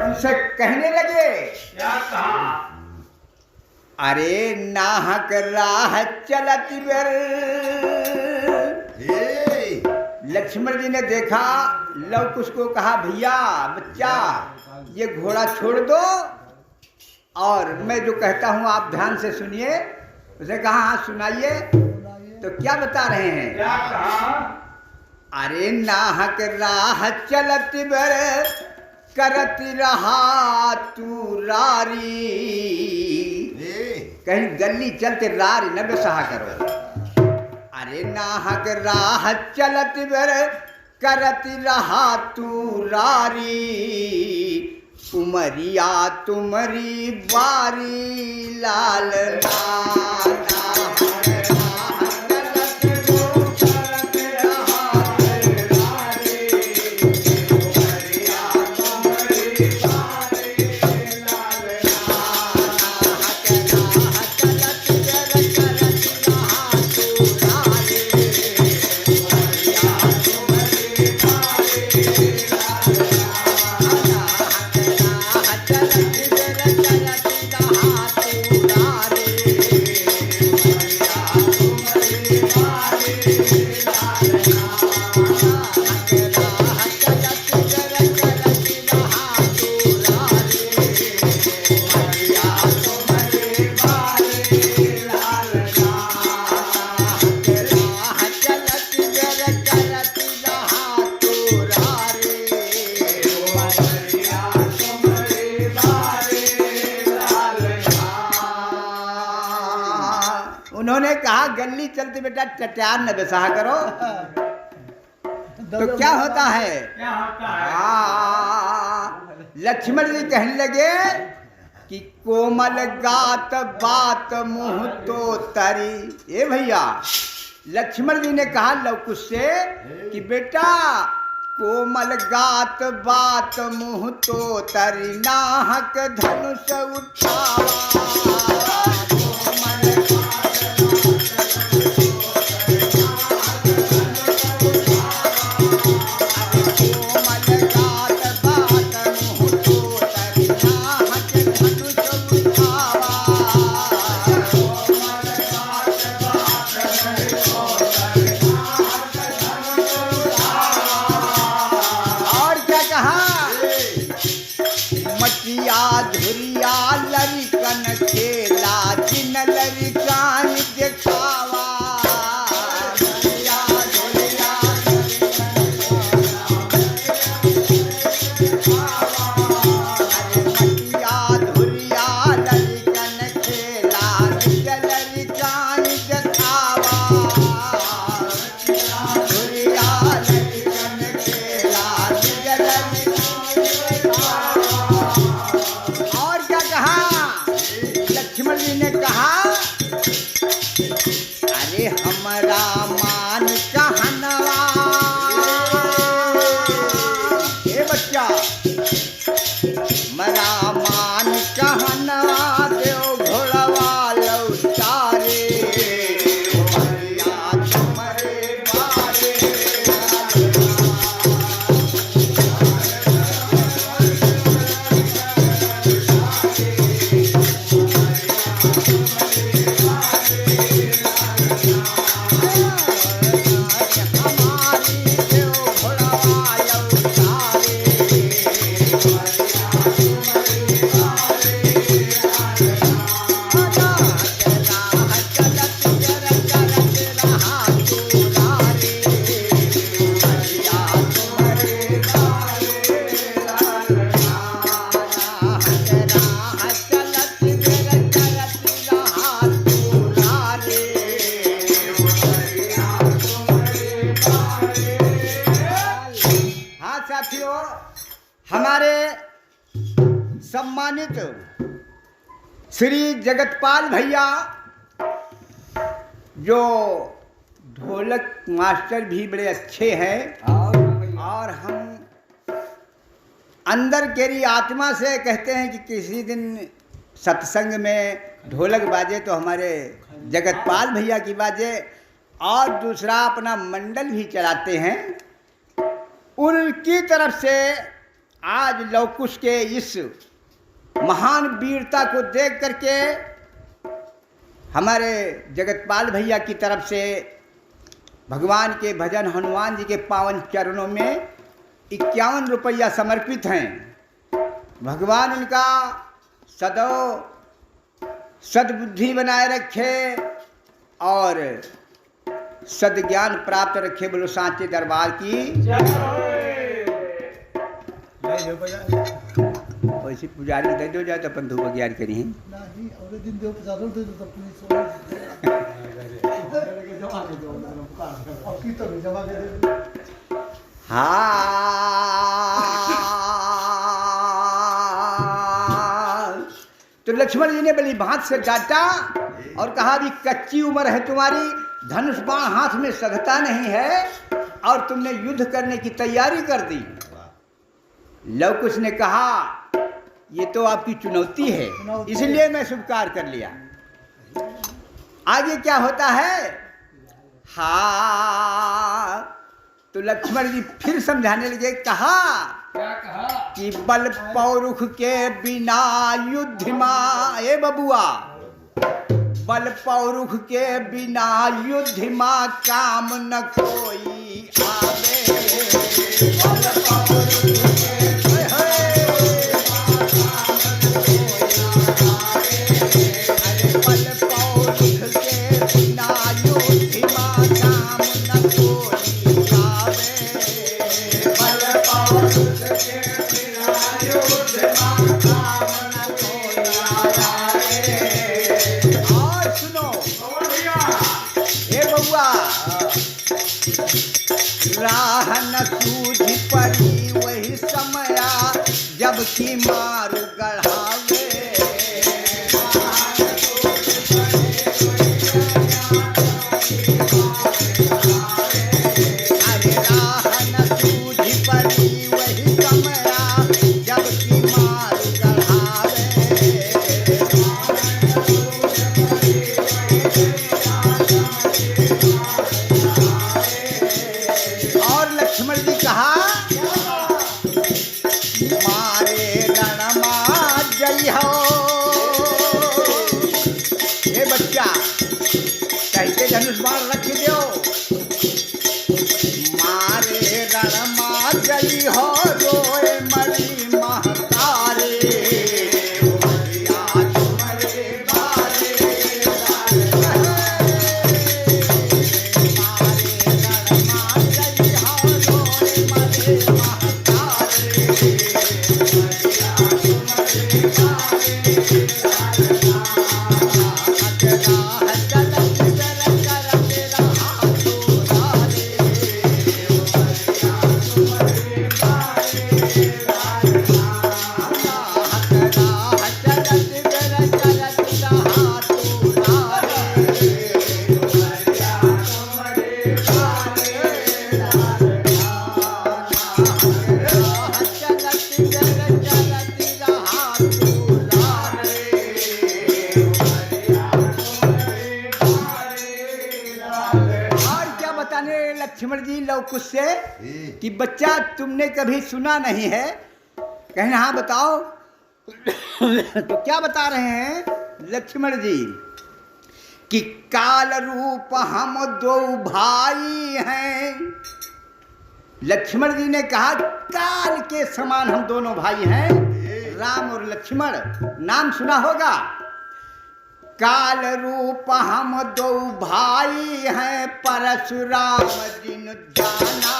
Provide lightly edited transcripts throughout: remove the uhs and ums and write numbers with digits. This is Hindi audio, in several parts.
उनसे कहने लगे, क्या कहा? अरे नाहक राह चलत बर। लक्ष्मण जी ने देखा, लव कुश को कहा, भैया बच्चा ये घोड़ा छोड़ दो और मैं जो कहता हूँ आप ध्यान से सुनिए। उसे कहा, हाँ सुनाइए। तो क्या बता रहे हैं? क्या कहा? अरे नाहक राह चलत बर करत रहा तू रारी। कहीं गली चलते रारी न बेसहा करो। अरे नाहक राह चलत बर करत रहा तू रारी। उमरिया तुम्हारी बारी लाल लाला। उन्होंने कहा, गली चलते बेटा टटार न बेसहा करो। तो क्या होता है? क्या होता है? लक्ष्मण जी कहने लगे कि कोमल गात बात मुँह तो तरी। ए भैया, लक्ष्मण जी ने कहा लवकुश से कि बेटा कोमल गात बात मुँह तो तरी। नाहक धनुष उठावा। धुरिया लरिकन खेला जिन लरिकान देखावा। धुरिया लरिकन खेला जिन लरिकान देखावा। धुरिया लरिकन खेला जिन लक्ष्मण जी ने कहा, अरे हमारा मान कहनवा। ए बच्चा, मरा मान कहनवा देव घोड़वा लौटारे। साथियों, हमारे सम्मानित श्री जगतपाल भैया जो ढोलक मास्टर भी बड़े अच्छे हैं और हम अंदर केरी आत्मा से कहते हैं कि किसी दिन सत्संग में ढोलक बाजे तो हमारे जगतपाल भैया की बाजे, और दूसरा अपना मंडल भी चलाते हैं। उनकी तरफ से आज लवकुश के इस महान वीरता को देख करके हमारे जगतपाल भैया की तरफ से भगवान के भजन हनुमान जी के पावन चरणों में 51 रुपया समर्पित हैं। भगवान उनका सदैव सद्बुद्धि बनाए रखे और सद्ज्ञान प्राप्त रखे। बोलो सांचे दरबार की। वैसे पुजारी दे दो जाए तो अपन धूप ज्ञान करी हैं। हाँ, तो लक्ष्मण जी ने बड़ी भांत से डांटा और कहा भी कच्ची उम्र है तुम्हारी, धनुष बाण हाथ में सधता नहीं है और तुमने युद्ध करने की तैयारी कर दी। लवकुश ने कहा ये तो आपकी चुनौती है, इसलिए मैं स्वीकार कर लिया। आगे क्या होता है? हाँ, तो लक्ष्मण जी फिर समझाने लगे। कहा क्या कहा? कि बल पौरुख के बिना युद्ध मा, ए बबुआ, बल पौरुख के बिना युद्ध मा काम न कोई आवे। बल पौरुख राह न सूझी पड़ी वही समया जबकि मारू गढ़ावे। अरे राह न सूझी पड़ी वही समया जबकि मारू गढ़ावे। लक्ष्मण जी कहा मारे रणमा जई हो। ये बच्चा कहते धनुष बाण रख दो। मारे रणमा जई हो रोए मरी महतारे। लक्ष्मण जी लवकुश से कि बच्चा तुमने कभी सुना नहीं है? कहना हाँ बताओ। तो क्या बता रहे हैं लक्ष्मण जी कि काल रूप हम दो भाई हैं। लक्ष्मण जी ने कहा काल के समान हम दोनों भाई हैं, राम और लक्ष्मण। नाम सुना होगा। काल रूप हम दो भाई हैं परशुराम जिन जाना।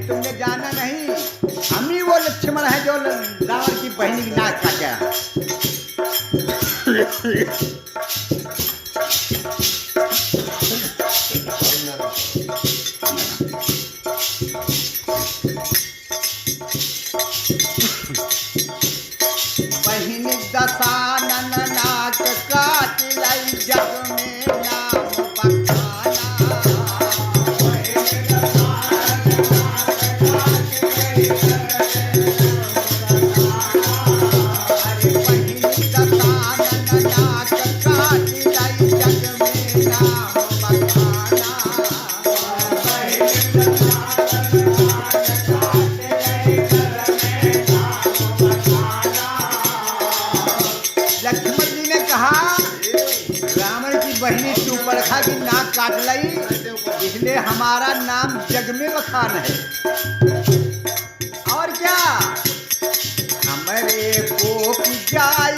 तुमने जाना नहीं, हम ही वो लक्ष्मण है जो रावण की बहन की नाक काटा। बड़खा की नाक काट लई, इसलिए हमारा नाम जग में बखान है। और क्या, हमरे को की जाए